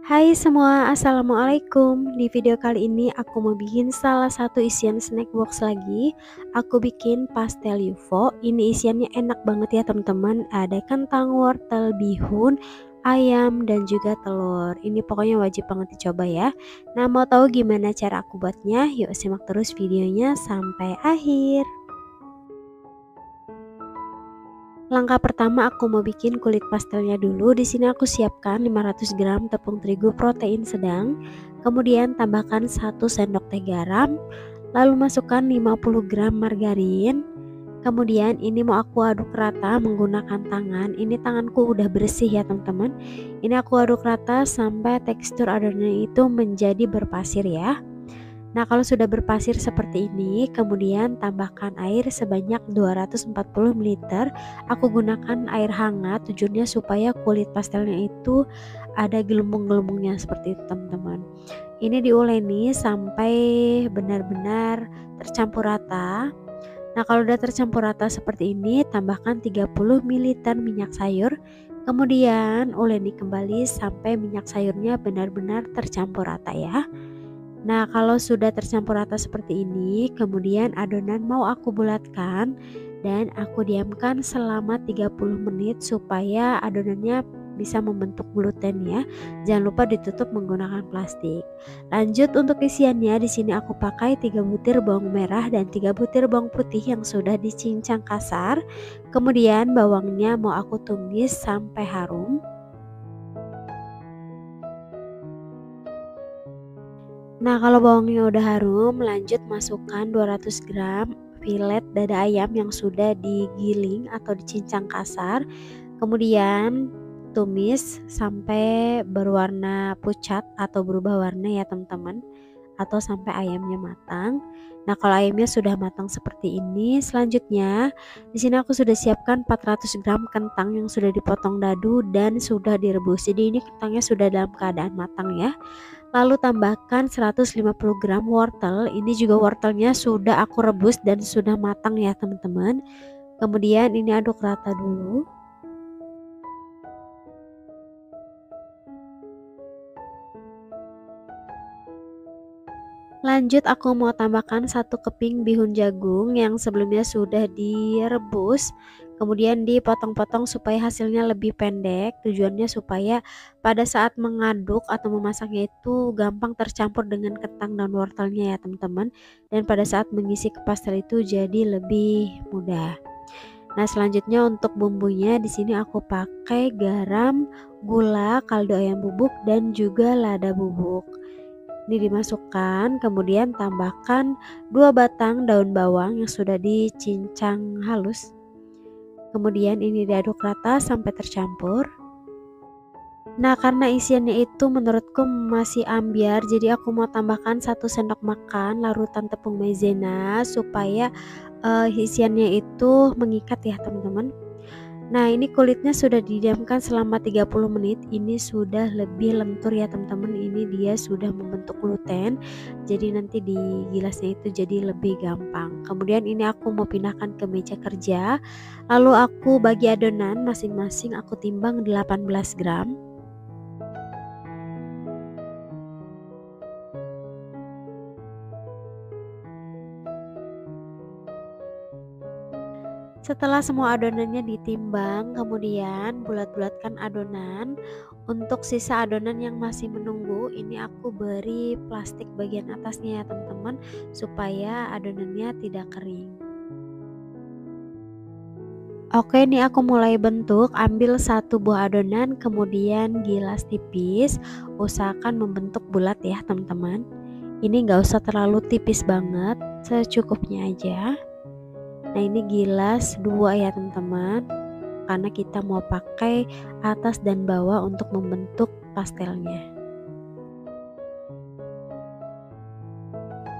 Hai semua, assalamualaikum. Di video kali ini aku mau bikin salah satu isian snack box lagi. Aku bikin pastel UFO. Ini isiannya enak banget ya teman-teman. Ada kentang, wortel, bihun, ayam, dan juga telur. Ini pokoknya wajib banget dicoba ya. Nah, mau tahu gimana cara aku buatnya? Yuk simak terus videonya sampai akhir. Langkah pertama aku mau bikin kulit pastelnya dulu. Di sini aku siapkan 500 gram tepung terigu protein sedang. Kemudian tambahkan 1 sendok teh garam. Lalu masukkan 50 gram margarin. Kemudian ini mau aku aduk rata menggunakan tangan. Ini tanganku udah bersih ya teman-teman. Ini aku aduk rata sampai tekstur adonannya itu menjadi berpasir ya. Nah, kalau sudah berpasir seperti ini, kemudian tambahkan air sebanyak 240 ml. Aku gunakan air hangat, tujuannya supaya kulit pastelnya itu ada gelembung-gelembungnya seperti itu, teman-teman. Ini diuleni sampai benar-benar tercampur rata. Nah, kalau udah tercampur rata seperti ini, tambahkan 30 ml minyak sayur. Kemudian uleni kembali sampai minyak sayurnya benar-benar tercampur rata ya. Nah, kalau sudah tercampur rata seperti ini, kemudian adonan mau aku bulatkan dan aku diamkan selama 30 menit supaya adonannya bisa membentuk gluten ya. Jangan lupa ditutup menggunakan plastik. Lanjut untuk isiannya, di sini aku pakai 3 butir bawang merah dan 3 butir bawang putih yang sudah dicincang kasar. Kemudian bawangnya mau aku tumis sampai harum. Nah, kalau bawangnya udah harum, lanjut masukkan 200 gram filet dada ayam yang sudah digiling atau dicincang kasar. Kemudian tumis sampai berwarna pucat atau berubah warna ya teman-teman, atau sampai ayamnya matang. Nah, kalau ayamnya sudah matang seperti ini, selanjutnya di sini aku sudah siapkan 400 gram kentang yang sudah dipotong dadu dan sudah direbus. Jadi ini kentangnya sudah dalam keadaan matang ya. Lalu tambahkan 150 gram wortel. Ini juga wortelnya sudah aku rebus dan sudah matang ya teman-teman. Kemudian ini aduk rata dulu. Lanjut aku mau tambahkan 1 keping bihun jagung yang sebelumnya sudah direbus. Kemudian dipotong-potong supaya hasilnya lebih pendek. Tujuannya supaya pada saat mengaduk atau memasaknya itu gampang tercampur dengan kentang dan wortelnya ya teman-teman. Dan pada saat mengisi ke pastel itu jadi lebih mudah. Nah, selanjutnya untuk bumbunya di sini aku pakai garam, gula, kaldu ayam bubuk dan juga lada bubuk. Ini dimasukkan, kemudian tambahkan 2 batang daun bawang yang sudah dicincang halus. Kemudian ini diaduk rata sampai tercampur. Nah, karena isiannya itu menurutku masih ambiar, jadi aku mau tambahkan 1 sendok makan larutan tepung maizena supaya isiannya itu mengikat ya teman-teman. Nah, ini kulitnya sudah didiamkan selama 30 menit. Ini sudah lebih lentur ya teman-teman. Ini dia sudah membentuk gluten. Jadi nanti digilasnya itu jadi lebih gampang. Kemudian ini aku mau pindahkan ke meja kerja. Lalu aku bagi adonan masing-masing aku timbang 18 gram. Setelah semua adonannya ditimbang, kemudian bulat-bulatkan adonan. Untuk sisa adonan yang masih menunggu, ini aku beri plastik bagian atasnya ya teman-teman, supaya adonannya tidak kering. Oke, ini aku mulai bentuk. Ambil 1 buah adonan, kemudian gilas tipis. Usahakan membentuk bulat ya teman-teman. Ini nggak usah terlalu tipis banget, secukupnya aja. Nah, ini gilas 2 ya teman-teman, karena kita mau pakai atas dan bawah untuk membentuk pastelnya.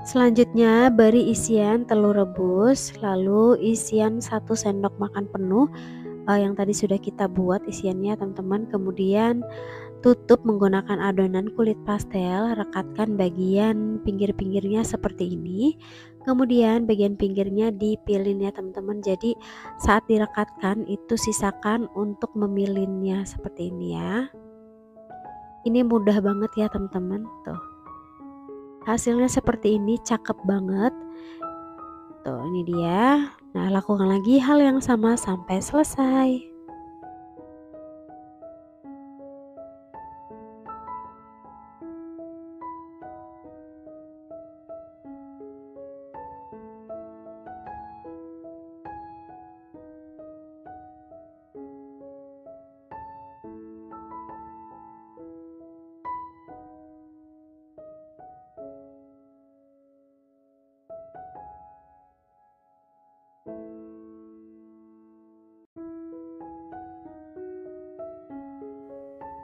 Selanjutnya beri isian telur rebus, lalu isian 1 sendok makan penuh yang tadi sudah kita buat isiannya teman-teman. Kemudian tutup menggunakan adonan kulit pastel, rekatkan bagian pinggir-pinggirnya seperti ini. Kemudian bagian pinggirnya dipilin ya teman-teman. Jadi saat direkatkan itu sisakan untuk memilinnya seperti ini ya. Ini mudah banget ya teman-teman, tuh. Hasilnya seperti ini, cakep banget. Tuh, ini dia. Nah, lakukan lagi hal yang sama sampai selesai.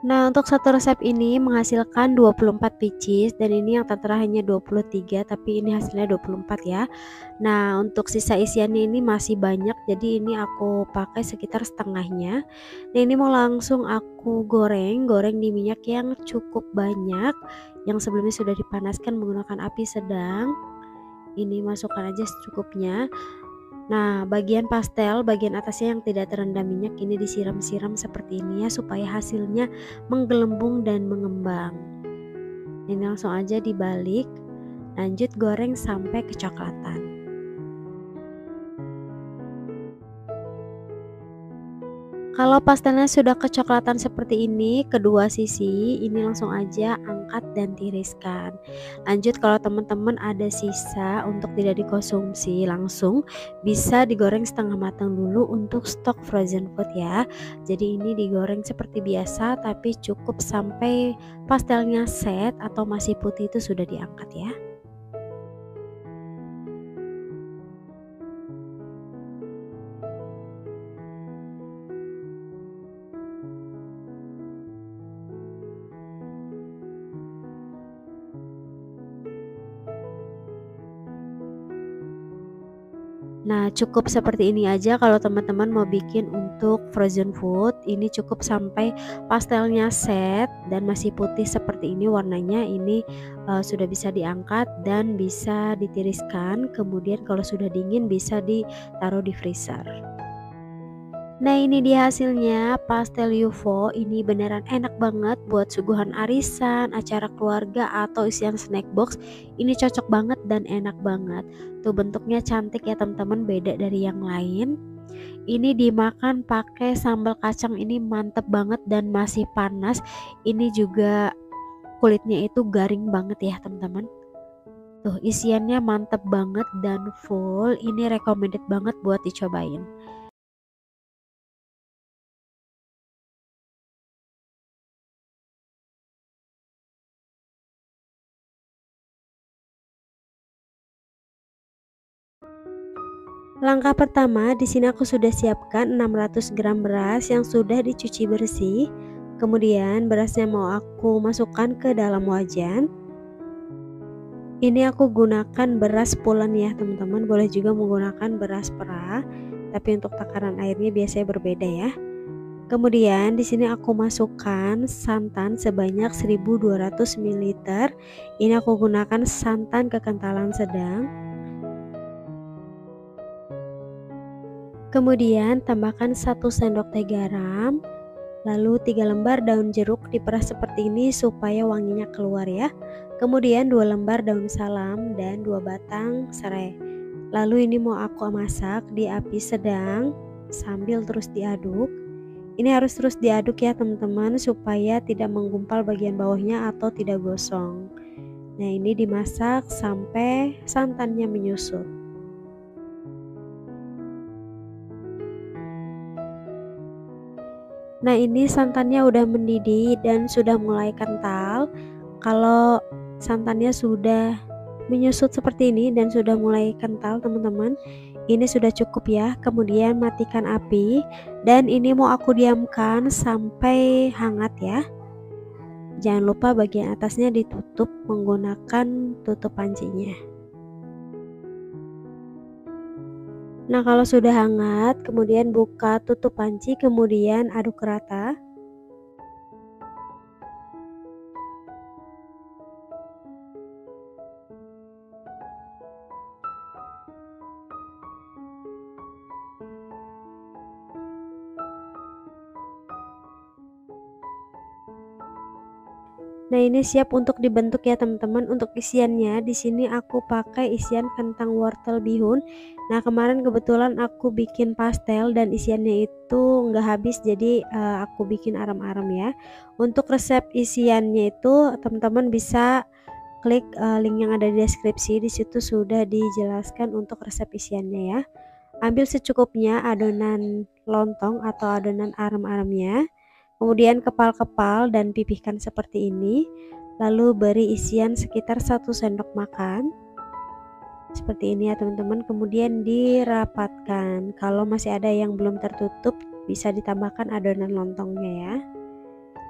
Nah, untuk satu resep ini menghasilkan 24 pieces dan ini yang tertera hanya 23, tapi ini hasilnya 24 ya. Nah, untuk sisa isiannya ini masih banyak, jadi ini aku pakai sekitar setengahnya. Nah, ini mau langsung aku goreng di minyak yang cukup banyak, yang sebelumnya sudah dipanaskan menggunakan api sedang. Ini masukkan aja secukupnya. Nah, bagian pastel, bagian atasnya yang tidak terendam minyak ini disiram-siram seperti ini ya, supaya hasilnya menggelembung dan mengembang. Ini langsung aja dibalik, lanjut goreng sampai kecoklatan. Kalau pastelnya sudah kecoklatan seperti ini, kedua sisi, ini langsung aja angkat dan tiriskan. Lanjut, kalau teman-teman ada sisa untuk tidak dikonsumsi langsung, bisa digoreng setengah matang dulu untuk stok frozen food ya. Jadi ini digoreng seperti biasa, tapi cukup sampai pastelnya set atau masih putih itu sudah diangkat ya. Nah, cukup seperti ini aja kalau teman-teman mau bikin untuk frozen food. Ini cukup sampai pastelnya set dan masih putih seperti ini warnanya. Ini sudah bisa diangkat dan bisa ditiriskan. Kemudian kalau sudah dingin bisa ditaruh di freezer. Nah, ini dia hasilnya pastel UFO. Ini beneran enak banget buat suguhan arisan, acara keluarga, atau isian snack box. Ini cocok banget dan enak banget. Tuh, bentuknya cantik ya teman-teman, beda dari yang lain. Ini dimakan pakai sambal kacang, ini mantep banget dan masih panas. Ini juga kulitnya itu garing banget ya teman-teman. Tuh, isiannya mantep banget dan full. Ini recommended banget buat dicobain. Langkah pertama, di sini aku sudah siapkan 600 gram beras yang sudah dicuci bersih. Kemudian berasnya mau aku masukkan ke dalam wajan. Ini aku gunakan beras pulen ya teman-teman, boleh juga menggunakan beras perah, tapi untuk takaran airnya biasanya berbeda ya. Kemudian di sini aku masukkan santan sebanyak 1200 ml. Ini aku gunakan santan kekentalan sedang. Kemudian tambahkan 1 sendok teh garam, lalu 3 lembar daun jeruk diperas seperti ini supaya wanginya keluar ya. Kemudian 2 lembar daun salam dan 2 batang serai. Lalu ini mau aku masak di api sedang sambil terus diaduk. Ini harus terus diaduk ya teman-teman, supaya tidak menggumpal bagian bawahnya atau tidak gosong. Nah, ini dimasak sampai santannya menyusut. Nah, ini santannya udah mendidih dan sudah mulai kental. Kalau santannya sudah menyusut seperti ini dan sudah mulai kental teman-teman, ini sudah cukup ya. Kemudian matikan api dan ini mau aku diamkan sampai hangat ya. Jangan lupa bagian atasnya ditutup menggunakan tutup pancinya. Nah, kalau sudah hangat, kemudian buka tutup panci, kemudian aduk rata. Nah, ini siap untuk dibentuk ya teman-teman. Untuk isiannya di sini aku pakai isian kentang wortel bihun. Nah, kemarin kebetulan aku bikin pastel dan isiannya itu nggak habis, jadi aku bikin aram-aram ya. Untuk resep isiannya itu teman-teman bisa klik link yang ada di deskripsi. Di situ sudah dijelaskan untuk resep isiannya ya. Ambil secukupnya adonan lontong atau adonan aram-aramnya. Kemudian kepal-kepal dan pipihkan seperti ini. Lalu beri isian sekitar 1 sendok makan. Seperti ini ya teman-teman. Kemudian dirapatkan. Kalau masih ada yang belum tertutup, bisa ditambahkan adonan lontongnya ya.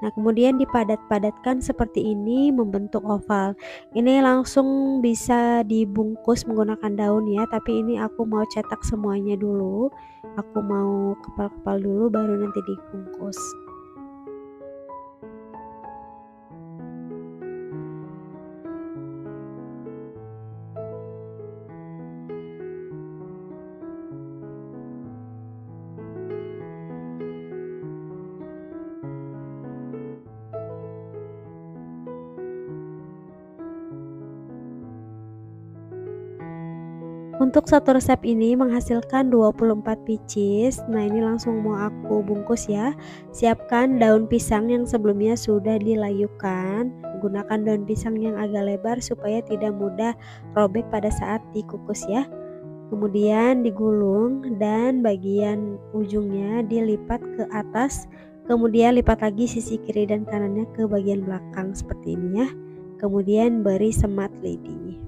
Nah, kemudian dipadat-padatkan seperti ini membentuk oval. Ini langsung bisa dibungkus menggunakan daun ya, tapi ini aku mau cetak semuanya dulu. Aku mau kepal-kepal dulu baru nanti dibungkus. Untuk satu resep ini menghasilkan 24 pieces. Nah, ini langsung mau aku bungkus ya. Siapkan daun pisang yang sebelumnya sudah dilayukan. Gunakan daun pisang yang agak lebar supaya tidak mudah robek pada saat dikukus ya. Kemudian digulung dan bagian ujungnya dilipat ke atas. Kemudian lipat lagi sisi kiri dan kanannya ke bagian belakang seperti ini ya. Kemudian beri semat lidi.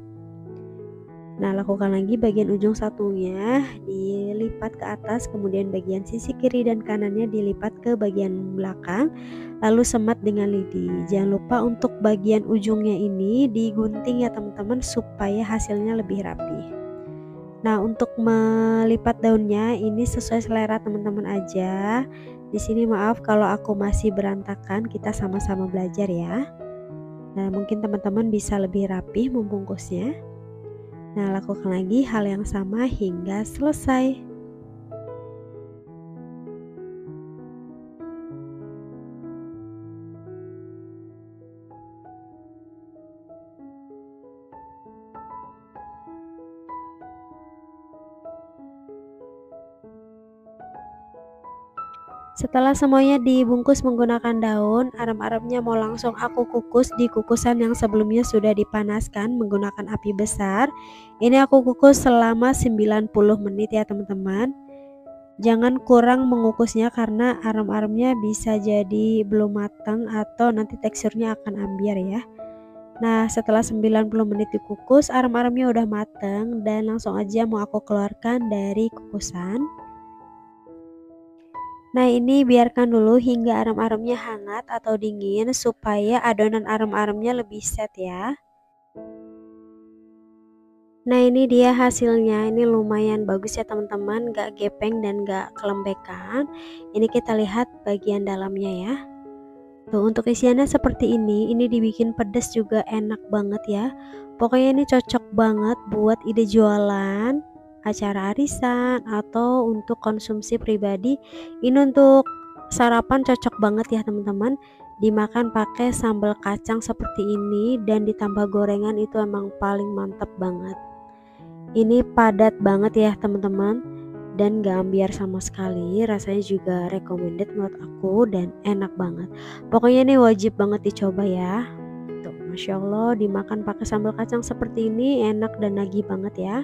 Nah, lakukan lagi bagian ujung satunya dilipat ke atas, kemudian bagian sisi kiri dan kanannya dilipat ke bagian belakang, lalu semat dengan lidi. Jangan lupa untuk bagian ujungnya ini digunting ya teman-teman supaya hasilnya lebih rapi. Nah, untuk melipat daunnya ini sesuai selera teman-teman aja. Di sini maaf kalau aku masih berantakan, kita sama-sama belajar ya. Nah, mungkin teman-teman bisa lebih rapi membungkusnya. Nah, lakukan lagi hal yang sama hingga selesai. Setelah semuanya dibungkus menggunakan daun, aram-aramnya mau langsung aku kukus di kukusan yang sebelumnya sudah dipanaskan menggunakan api besar. Ini aku kukus selama 90 menit ya teman-teman. Jangan kurang mengukusnya karena aram-aramnya bisa jadi belum matang atau nanti teksturnya akan ambiar ya. Nah, setelah 90 menit dikukus, aram-aramnya udah matang dan langsung aja mau aku keluarkan dari kukusan. Nah, ini biarkan dulu hingga aram-aramnya hangat atau dingin supaya adonan aram-aramnya lebih set ya. Nah, ini dia hasilnya. Ini lumayan bagus ya teman-teman, gak gepeng dan gak kelembekan. Ini kita lihat bagian dalamnya ya. Tuh, untuk isiannya seperti ini dibikin pedas juga enak banget ya. Pokoknya ini cocok banget buat ide jualan, acara arisan, atau untuk konsumsi pribadi. Ini untuk sarapan cocok banget ya teman-teman. Dimakan pakai sambal kacang seperti ini dan ditambah gorengan itu emang paling mantep banget. Ini padat banget ya teman-teman dan gak ambiar sama sekali, rasanya juga recommended menurut aku dan enak banget. Pokoknya ini wajib banget dicoba ya. Tuh, Masya Allah, dimakan pakai sambal kacang seperti ini enak dan nagih banget ya.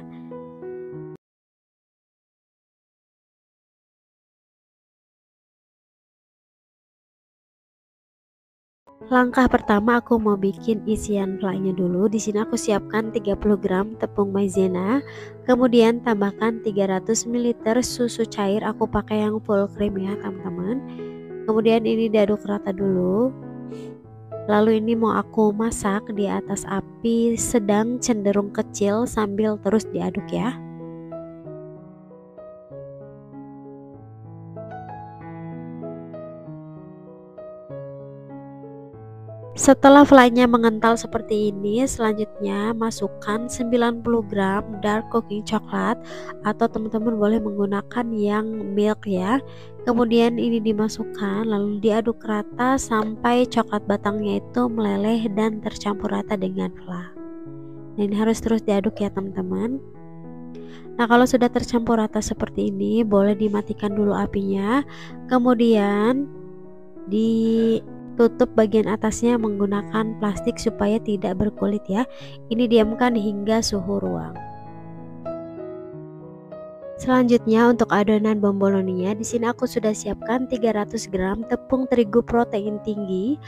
Langkah pertama aku mau bikin isian flynya dulu. Di sini aku siapkan 30 gram tepung maizena, kemudian tambahkan 300 ml susu cair. Aku pakai yang full cream ya teman-teman. Kemudian ini diaduk rata dulu. Lalu ini mau aku masak di atas api sedang cenderung kecil sambil terus diaduk ya. Setelah flynya mengental seperti ini, selanjutnya masukkan 90 gram dark cooking coklat atau teman-teman boleh menggunakan yang milk ya. Kemudian ini dimasukkan lalu diaduk rata sampai coklat batangnya itu meleleh dan tercampur rata dengan fla. Nah, ini harus terus diaduk ya teman-teman. Nah, kalau sudah tercampur rata seperti ini, boleh dimatikan dulu apinya. Kemudian ditutup bagian atasnya menggunakan plastik supaya tidak berkulit ya. Ini diamkan hingga suhu ruang. Selanjutnya untuk adonan bomboloninya, di sini aku sudah siapkan 300 gram tepung terigu protein tinggi,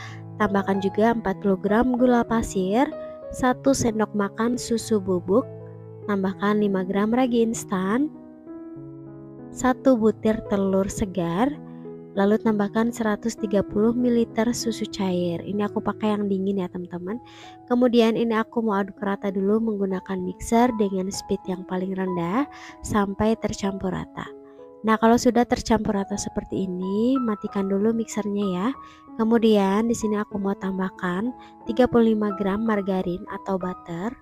tambahkan juga 40 gram gula pasir, 1 sendok makan susu bubuk, tambahkan 5 gram ragi instan, 1 butir telur segar, lalu tambahkan 130 ml susu cair. Ini aku pakai yang dingin ya teman-teman. Kemudian ini aku mau aduk rata dulu menggunakan mixer dengan speed yang paling rendah sampai tercampur rata. Nah, kalau sudah tercampur rata seperti ini, matikan dulu mixernya ya. Kemudian di sini aku mau tambahkan 35 gram margarin atau butter.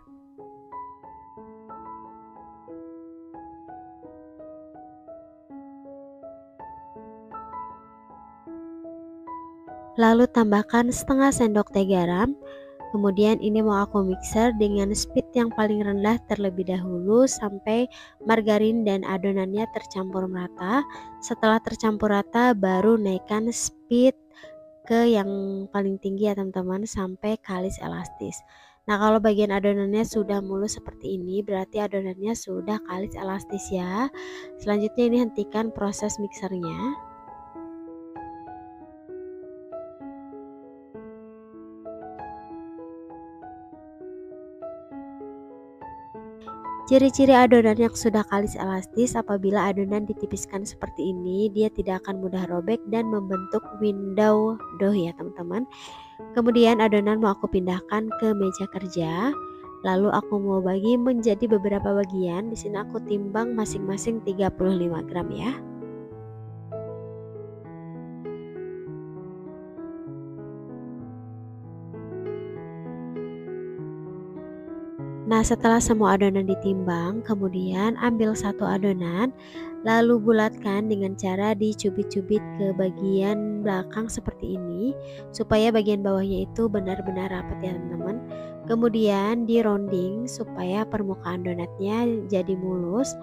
Lalu tambahkan setengah sendok teh garam. Kemudian ini mau aku mixer dengan speed yang paling rendah terlebih dahulu sampai margarin dan adonannya tercampur merata. Setelah tercampur rata baru naikkan speed ke yang paling tinggi ya teman-teman sampai kalis elastis. Nah, kalau bagian adonannya sudah mulus seperti ini berarti adonannya sudah kalis elastis ya. Selanjutnya ini hentikan proses mixernya. Ciri-ciri adonan yang sudah kalis elastis, apabila adonan ditipiskan seperti ini, dia tidak akan mudah robek dan membentuk window dough ya teman-teman. Kemudian adonan mau aku pindahkan ke meja kerja. Lalu aku mau bagi menjadi beberapa bagian. Di sini aku timbang masing-masing 35 gram ya. Nah, setelah semua adonan ditimbang, kemudian ambil satu adonan, lalu bulatkan dengan cara dicubit-cubit ke bagian belakang seperti ini, supaya bagian bawahnya itu benar-benar rapat ya teman-teman. Kemudian di rounding supaya permukaan donatnya jadi mulus.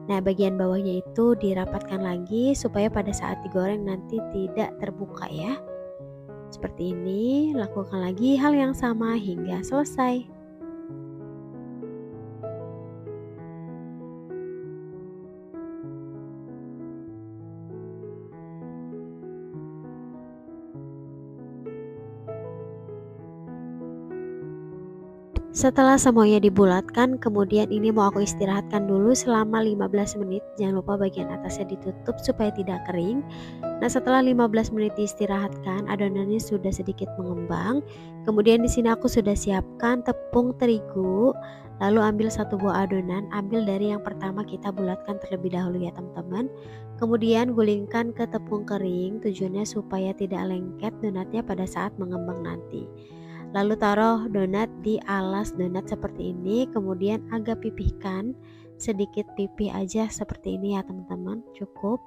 Nah, bagian bawahnya itu dirapatkan lagi supaya pada saat digoreng nanti tidak terbuka ya. Seperti ini, lakukan lagi hal yang sama hingga selesai. Setelah semuanya dibulatkan, kemudian ini mau aku istirahatkan dulu selama 15 menit. Jangan lupa bagian atasnya ditutup supaya tidak kering. Nah, setelah 15 menit diistirahatkan, adonannya sudah sedikit mengembang. Kemudian di sini aku sudah siapkan tepung terigu. Lalu ambil satu buah adonan, ambil dari yang pertama kita bulatkan terlebih dahulu ya teman-teman. Kemudian gulingkan ke tepung kering, tujuannya supaya tidak lengket donatnya pada saat mengembang nanti. Lalu taruh donat di alas donat seperti ini, kemudian agak pipihkan, sedikit pipih aja seperti ini ya teman-teman, cukup.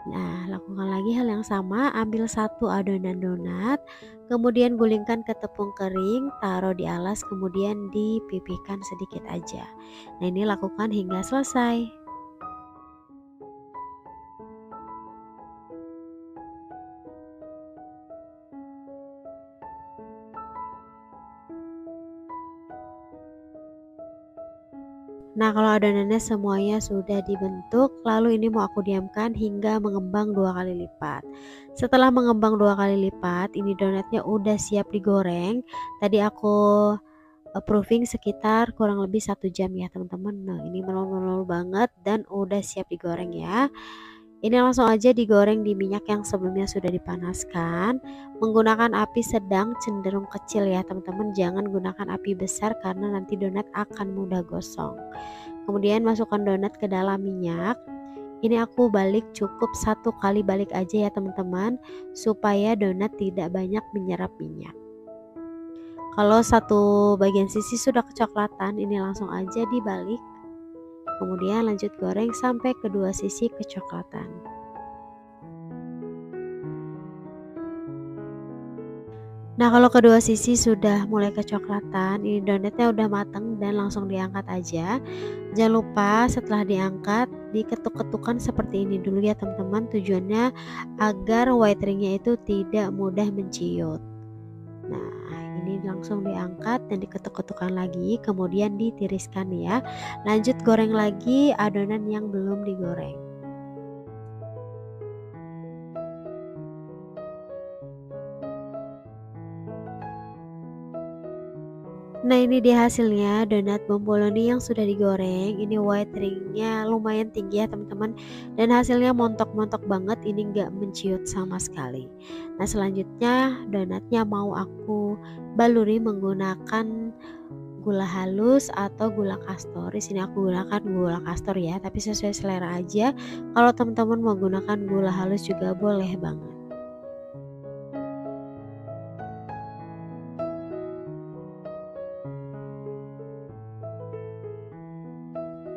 Nah, lakukan lagi hal yang sama, ambil satu adonan donat, kemudian gulingkan ke tepung kering, taruh di alas, kemudian dipipihkan sedikit aja. Nah, ini lakukan hingga selesai. Nah, kalau adonannya semuanya sudah dibentuk, lalu ini mau aku diamkan hingga mengembang 2 kali lipat. Setelah mengembang 2 kali lipat, ini donatnya udah siap digoreng. Tadi aku proofing sekitar kurang lebih 1 jam ya teman-teman. Nah, ini melon-melon banget dan udah siap digoreng ya. Ini langsung aja digoreng di minyak yang sebelumnya sudah dipanaskan. Menggunakan api sedang cenderung kecil ya teman-teman. Jangan gunakan api besar karena nanti donat akan mudah gosong. Kemudian masukkan donat ke dalam minyak. Ini aku balik cukup 1 kali balik aja ya teman-teman, supaya donat tidak banyak menyerap minyak. Kalau satu bagian sisi sudah kecoklatan, ini langsung aja dibalik. Kemudian lanjut goreng sampai kedua sisi kecoklatan. Nah, kalau kedua sisi sudah mulai kecoklatan, ini donatnya udah mateng dan langsung diangkat aja. Jangan lupa setelah diangkat diketuk-ketukkan seperti ini dulu ya teman-teman, tujuannya agar white ringnya itu tidak mudah menciut. Nah, ini langsung diangkat dan diketuk-ketukkan lagi, kemudian ditiriskan ya. Lanjut goreng lagi adonan yang belum digoreng. Nah, ini dia hasilnya donat bomboloni yang sudah digoreng. Ini white ringnya lumayan tinggi ya teman-teman, dan hasilnya montok-montok banget, ini nggak menciut sama sekali. Nah, selanjutnya donatnya mau aku baluri menggunakan gula halus atau gula kastor. Di sini aku gunakan gula kastor ya, tapi sesuai selera aja. Kalau teman-teman mau gunakan gula halus juga boleh banget.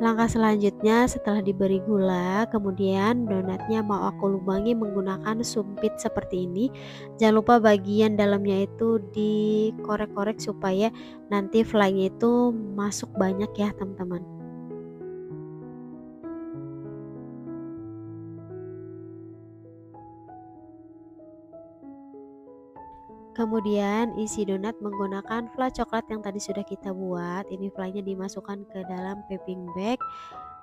Langkah selanjutnya setelah diberi gula, kemudian donatnya mau aku lubangi menggunakan sumpit seperti ini. Jangan lupa bagian dalamnya itu dikorek-korek supaya nanti flynya itu masuk banyak ya teman-teman. Kemudian isi donat menggunakan fla coklat yang tadi sudah kita buat. Ini flanya dimasukkan ke dalam piping bag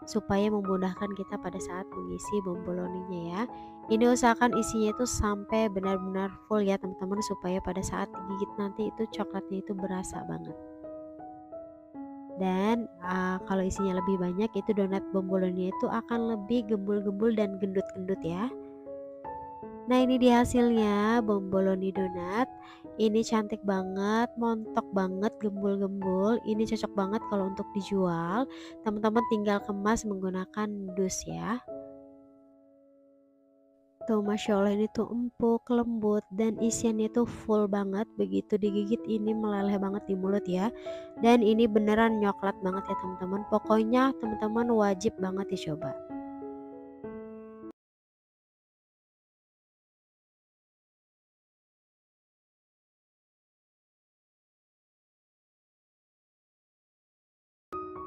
supaya memudahkan kita pada saat mengisi bomboloninya ya. Ini usahakan isinya itu sampai benar-benar full ya teman-teman, supaya pada saat digigit nanti itu coklatnya itu berasa banget. Dan kalau isinya lebih banyak itu donat bomboloninya itu akan lebih gembul-gembul dan gendut-gendut ya. Nah, ini dia hasilnya bomboloni donat. Ini cantik banget, montok banget, gembul-gembul. Ini cocok banget kalau untuk dijual. Teman-teman tinggal kemas menggunakan dus ya. Tuh, Masya Allah, ini tuh empuk, lembut, dan isiannya tuh full banget. Begitu digigit ini meleleh banget di mulut ya. Dan ini beneran nyoklat banget ya teman-teman. Pokoknya teman-teman wajib banget dicoba.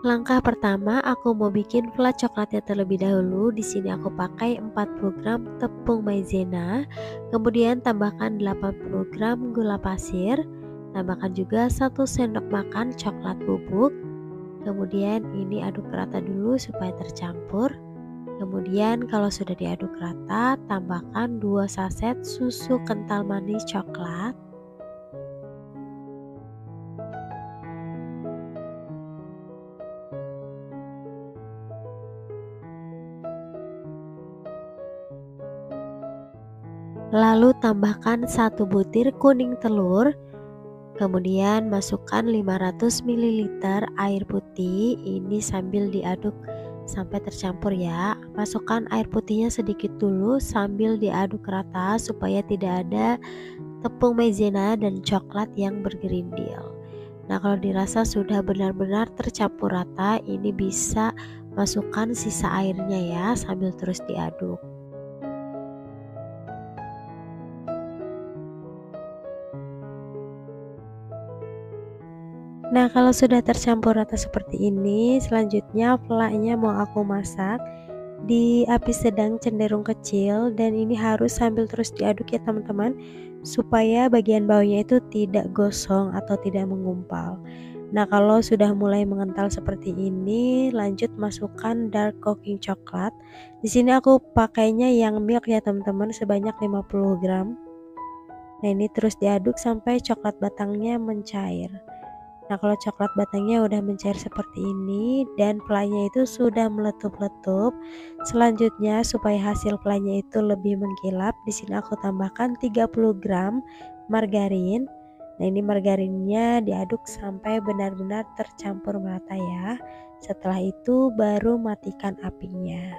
Langkah pertama, aku mau bikin flat coklatnya terlebih dahulu. Di sini aku pakai 40 gram tepung maizena, kemudian tambahkan 80 gram gula pasir, tambahkan juga 1 sendok makan coklat bubuk. Kemudian ini aduk rata dulu supaya tercampur. Kemudian kalau sudah diaduk rata, tambahkan 2 saset susu kental manis coklat. Lalu tambahkan 1 butir kuning telur. Kemudian masukkan 500 ml air putih. Ini sambil diaduk sampai tercampur ya. Masukkan air putihnya sedikit dulu sambil diaduk rata supaya tidak ada tepung maizena dan coklat yang bergerindil. Nah, kalau dirasa sudah benar-benar tercampur rata, ini bisa masukkan sisa airnya ya sambil terus diaduk. Nah, kalau sudah tercampur rata seperti ini, selanjutnya flaknya mau aku masak di api sedang cenderung kecil, dan ini harus sambil terus diaduk ya teman-teman, supaya bagian bawahnya itu tidak gosong atau tidak menggumpal. Nah, kalau sudah mulai mengental seperti ini, lanjut masukkan dark cooking coklat. Di sini aku pakainya yang milk ya teman-teman, sebanyak 50 gram. Nah, ini terus diaduk sampai coklat batangnya mencair. Nah, kalau coklat batangnya udah mencair seperti ini dan flynya itu sudah meletup-letup, selanjutnya supaya hasil flynya itu lebih mengkilap, di sini aku tambahkan 30 gram margarin. Nah, ini margarinnya diaduk sampai benar-benar tercampur merata ya. Setelah itu baru matikan apinya.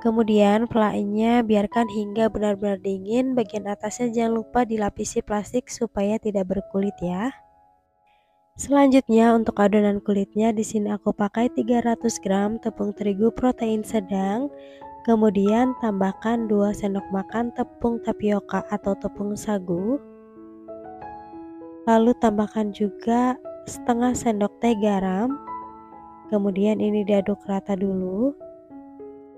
Kemudian pelainya biarkan hingga benar-benar dingin, bagian atasnya jangan lupa dilapisi plastik supaya tidak berkulit ya. Selanjutnya untuk adonan kulitnya di sini aku pakai 300 gram tepung terigu protein sedang, kemudian tambahkan 2 sendok makan tepung tapioka atau tepung sagu, lalu tambahkan juga setengah sendok teh garam, kemudian ini diaduk rata dulu.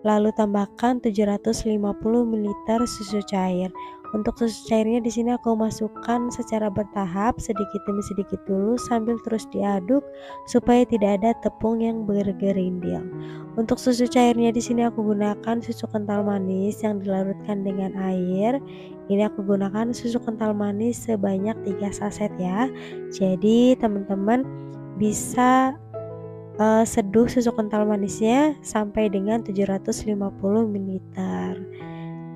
Lalu tambahkan 750 ml susu cair. Untuk susu cairnya di sini aku masukkan secara bertahap sedikit demi sedikit dulu sambil terus diaduk supaya tidak ada tepung yang bergerindil. Untuk susu cairnya di sini aku gunakan susu kental manis yang dilarutkan dengan air. Ini aku gunakan susu kental manis sebanyak 3 saset ya. Jadi teman-teman bisa seduh susu kental manisnya sampai dengan 750 ml.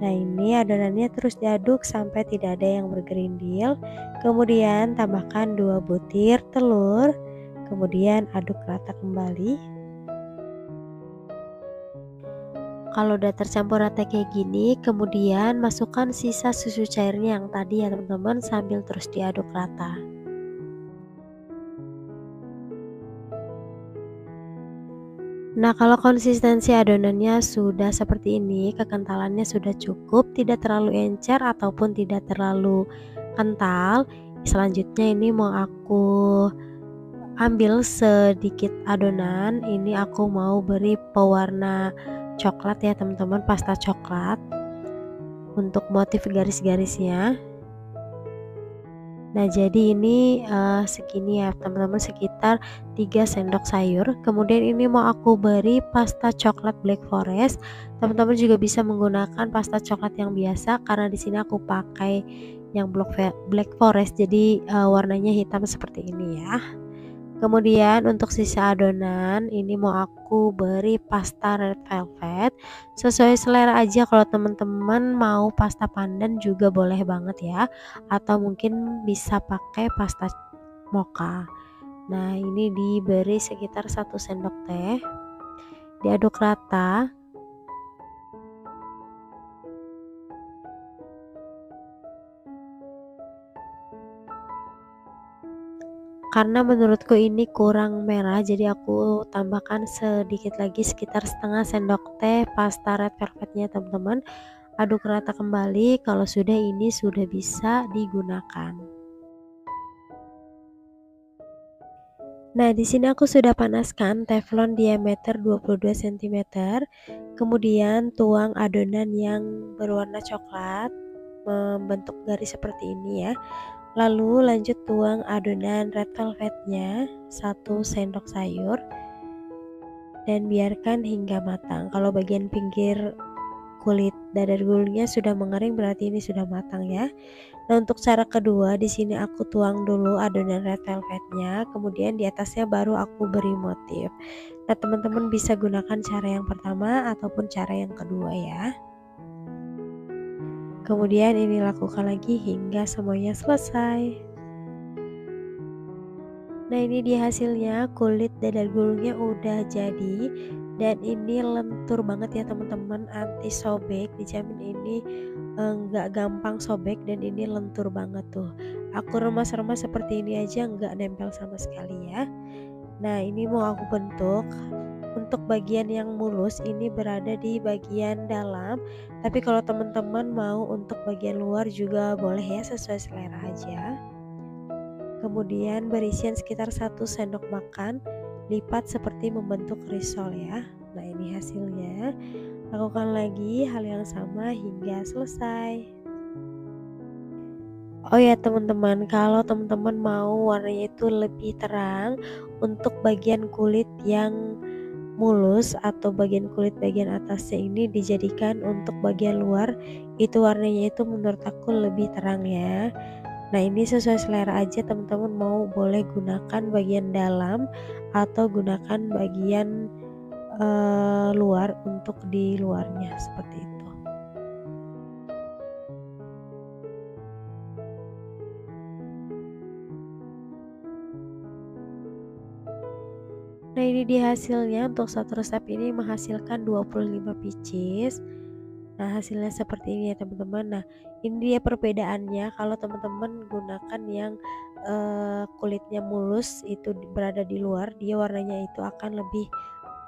Nah ini adonannya terus diaduk sampai tidak ada yang bergerindil. Kemudian tambahkan 2 butir telur, kemudian aduk rata kembali. Kalau udah tercampur rata kayak gini, kemudian masukkan sisa susu cairnya yang tadi ya teman-teman sambil terus diaduk rata. Nah, kalau konsistensi adonannya sudah seperti ini, kekentalannya sudah cukup, tidak terlalu encer ataupun tidak terlalu kental. Selanjutnya ini mau aku ambil sedikit adonan, ini aku mau beri pewarna coklat ya teman-teman, pasta coklat untuk motif garis-garisnya. Nah jadi ini segini ya teman-teman, sekitar 3 sendok sayur. Kemudian ini mau aku beri pasta coklat black forest. Teman-teman juga bisa menggunakan pasta coklat yang biasa karena di sini aku pakai yang black forest, jadi warnanya hitam seperti ini ya. Kemudian untuk sisa adonan ini mau aku beri pasta red velvet. Sesuai selera aja, kalau teman-teman mau pasta pandan juga boleh banget ya, atau mungkin bisa pakai pasta mocha. Nah ini diberi sekitar 1 sendok teh, diaduk rata. Karena menurutku ini kurang merah, jadi aku tambahkan sedikit lagi sekitar setengah sendok teh pasta red velvetnya teman-teman. Aduk rata kembali, kalau sudah ini sudah bisa digunakan. Nah, di sini aku sudah panaskan teflon diameter 22 cm. Kemudian tuang adonan yang berwarna coklat membentuk garis seperti ini ya. Lalu lanjut tuang adonan red velvetnya 1 sendok sayur dan biarkan hingga matang. Kalau bagian pinggir kulit dadar gulungnya sudah mengering berarti ini sudah matang ya. Nah, untuk cara kedua di sini aku tuang dulu adonan red velvetnya, kemudian di atasnya baru aku beri motif. Nah, teman-teman bisa gunakan cara yang pertama ataupun cara yang kedua ya. Kemudian ini lakukan lagi hingga semuanya selesai. Nah ini dia hasilnya, kulit dadar gulungnya udah jadi dan ini lentur banget ya teman-teman, anti sobek, dijamin ini nggak gampang sobek dan ini lentur banget tuh. Aku remas-remas seperti ini aja nggak nempel sama sekali ya. Nah ini mau aku bentuk. Untuk bagian yang mulus ini berada di bagian dalam, tapi kalau teman-teman mau untuk bagian luar juga boleh ya, sesuai selera aja. Kemudian berisian sekitar 1 sendok makan, lipat seperti membentuk risol ya. Nah ini hasilnya. Lakukan lagi hal yang sama hingga selesai. Oh ya teman-teman, kalau teman-teman mau warnanya itu lebih terang, untuk bagian kulit yang mulus atau bagian kulit bagian atasnya ini dijadikan untuk bagian luar, itu warnanya itu menurut aku lebih terang ya. Nah ini sesuai selera aja, teman-teman mau boleh gunakan bagian dalam atau gunakan bagian luar untuk di luarnya seperti itu. Nah ini dia hasilnya. Untuk satu resep ini menghasilkan 25 pieces. Nah, hasilnya seperti ini ya teman-teman. Nah, ini dia perbedaannya. Kalau teman-teman gunakan yang kulitnya mulus itu berada di luar, dia warnanya itu akan lebih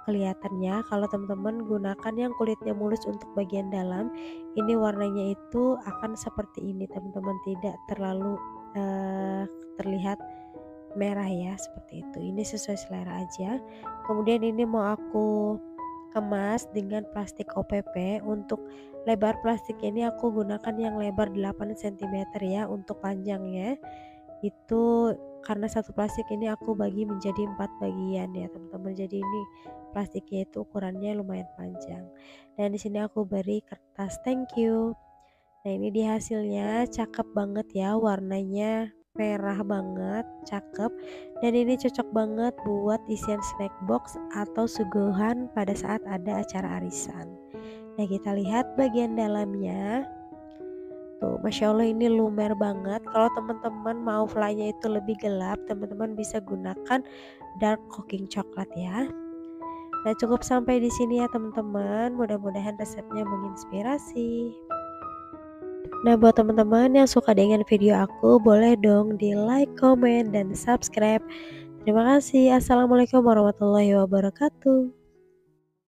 kelihatannya. Kalau teman-teman gunakan yang kulitnya mulus untuk bagian dalam, ini warnanya itu akan seperti ini teman-teman, tidak terlalu terlihat merah ya, seperti itu. Ini sesuai selera aja. Kemudian ini mau aku kemas dengan plastik OPP. Untuk lebar plastik ini aku gunakan yang lebar 8 cm ya. Untuk panjangnya itu karena satu plastik ini aku bagi menjadi 4 bagian ya teman-teman. Jadi ini plastiknya itu ukurannya lumayan panjang. Dan di sini aku beri kertas thank you. Nah, ini dia hasilnya, cakep banget ya, warnanya merah banget, cakep. Dan ini cocok banget buat isian snack box atau suguhan pada saat ada acara arisan. Nah, kita lihat bagian dalamnya. Tuh, Masya Allah ini lumer banget. Kalau teman-teman mau fly-nya itu lebih gelap, teman-teman bisa gunakan dark cooking coklat ya. Nah, cukup sampai di sini ya teman-teman. Mudah-mudahan resepnya menginspirasi. Nah, buat teman-teman yang suka dengan video aku, boleh dong di like, comment, dan subscribe. Terima kasih. Assalamualaikum warahmatullahi wabarakatuh.